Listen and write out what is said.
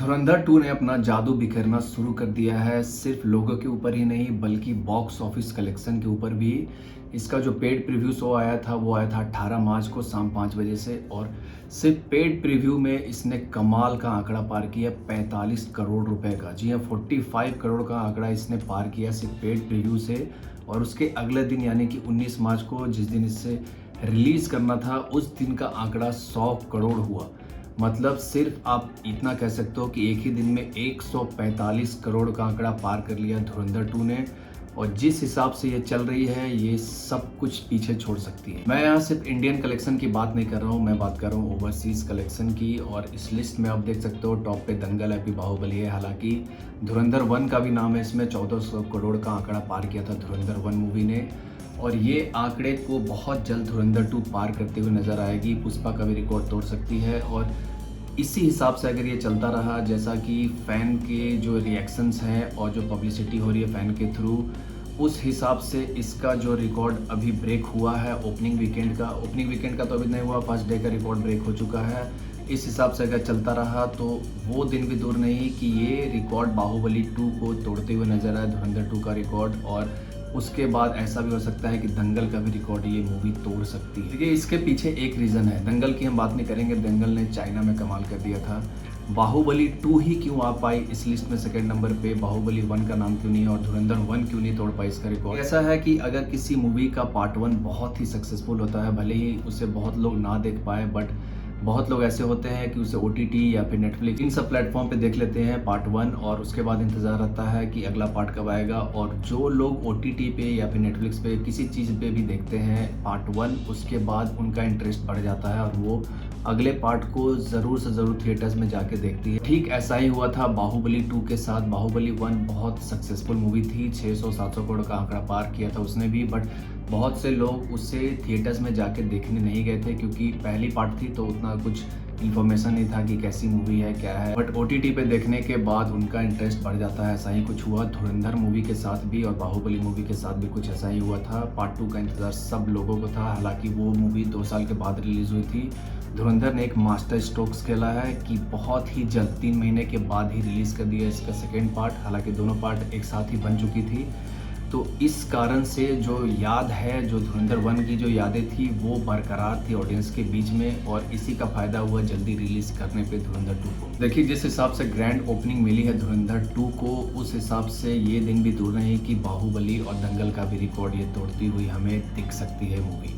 धुरंधर 2 ने अपना जादू बिखेरना शुरू कर दिया है। सिर्फ लोगों के ऊपर ही नहीं बल्कि बॉक्स ऑफिस कलेक्शन के ऊपर भी। इसका जो पेड प्रीव्यू शो आया था वो आया था 18 मार्च को शाम 5 बजे से, और सिर्फ पेड प्रीव्यू में इसने कमाल का आंकड़ा पार किया, 45 करोड़ रुपए का। जी हाँ, 45 करोड़ का आंकड़ा इसने पार किया सिर्फ पेड प्रीव्यू से। और उसके अगले दिन यानी कि 19 मार्च को, जिस दिन इसे रिलीज़ करना था, उस दिन का आंकड़ा 100 करोड़ हुआ। मतलब सिर्फ आप इतना कह सकते हो कि एक ही दिन में 145 करोड़ का आंकड़ा पार कर लिया धुरंधर 2 ने। और जिस हिसाब से ये चल रही है, ये सब कुछ पीछे छोड़ सकती है। मैं यहाँ सिर्फ इंडियन कलेक्शन की बात नहीं कर रहा हूँ, मैं बात कर रहा हूँ ओवरसीज़ कलेक्शन की। और इस लिस्ट में आप देख सकते हो टॉप पे दंगल है, बाहुबली है। हालांकि धुरंधर 1 का भी नाम है इसमें। 1400 करोड़ का आंकड़ा पार किया था धुरंधर 1 मूवी ने। और ये आंकड़े को बहुत जल्द धुरंधर 2 पार करते हुए नजर आएगी। पुष्पा का भी रिकॉर्ड तोड़ सकती है। और इसी हिसाब से अगर ये चलता रहा, जैसा कि फ़ैन के जो रिएक्शंस हैं और जो पब्लिसिटी हो रही है फ़ैन के थ्रू, उस हिसाब से इसका जो रिकॉर्ड अभी ब्रेक हुआ है ओपनिंग वीकेंड का तो अभी नहीं हुआ, फर्स्ट डे का रिकॉर्ड ब्रेक हो चुका है। इस हिसाब से अगर चलता रहा तो वो दिन भी दूर नहीं कि ये रिकॉर्ड बाहुबली 2 को तोड़ते हुए नजर आए, धुरंधर 2 का रिकॉर्ड। और उसके बाद ऐसा भी हो सकता है कि दंगल का भी रिकॉर्ड ये मूवी तोड़ सकती है। देखिए, इसके पीछे एक रीज़न है। दंगल की हम बात नहीं करेंगे, दंगल ने चाइना में कमाल कर दिया था। बाहुबली 2 ही क्यों आ पाई इस लिस्ट में सेकंड नंबर पे, बाहुबली 1 का नाम क्यों नहीं, और धुरंधर 1 क्यों नहीं तोड़ पाई इसका रिकॉर्ड। ऐसा है कि अगर किसी मूवी का पार्ट 1 बहुत ही सक्सेसफुल होता है, भले ही उसे बहुत लोग ना देख पाए, बट बहुत लोग ऐसे होते हैं कि उसे OTT या फिर नेटफ्लिक्स, इन सब प्लेटफॉर्म पे देख लेते हैं पार्ट 1, और उसके बाद इंतज़ार रहता है कि अगला पार्ट कब आएगा। और जो लोग OTT पे या फिर नेटफ्लिक्स पे किसी चीज़ पे भी देखते हैं पार्ट 1, उसके बाद उनका इंटरेस्ट बढ़ जाता है और वो अगले पार्ट को ज़रूर से ज़रूर थिएटर्स में जाके देखती है। ठीक ऐसा ही हुआ था बाहुबली 2 के साथ। बाहुबली 1 बहुत सक्सेसफुल मूवी थी, 600-700 करोड़ का आंकड़ा पार किया था उसने भी, बट बहुत से लोग उसे थिएटर्स में जाके देखने नहीं गए थे क्योंकि पहली पार्ट थी तो उतना कुछ इन्फॉर्मेशन नहीं था कि कैसी मूवी है क्या है। बट OTT पे देखने के बाद उनका इंटरेस्ट बढ़ जाता है। ऐसा ही कुछ हुआ धुरंधर मूवी के साथ भी, और बाहुबली मूवी के साथ भी कुछ ऐसा ही हुआ था। पार्ट 2 का इंतज़ार सब लोगों को था। हालांकि वो मूवी 2 साल के बाद रिलीज़ हुई थी। धुरंधर ने एक मास्टर स्ट्रोक्स खेला है कि बहुत ही जल्द 3 महीने के बाद ही रिलीज़ कर दिया इसका सेकेंड पार्ट। हालांकि दोनों पार्ट एक साथ ही बन चुकी थी। तो इस कारण से जो याद है, जो धुरंधर 1 की जो यादें थी वो बरकरार थी ऑडियंस के बीच में, और इसी का फ़ायदा हुआ जल्दी रिलीज़ करने पे धुरंधर 2 को। देखिए, जिस हिसाब से ग्रैंड ओपनिंग मिली है धुरंधर 2 को, उस हिसाब से ये दिन भी दूर नहीं कि बाहुबली और दंगल का भी रिकॉर्ड ये तोड़ती हुई हमें दिख सकती है मूवी।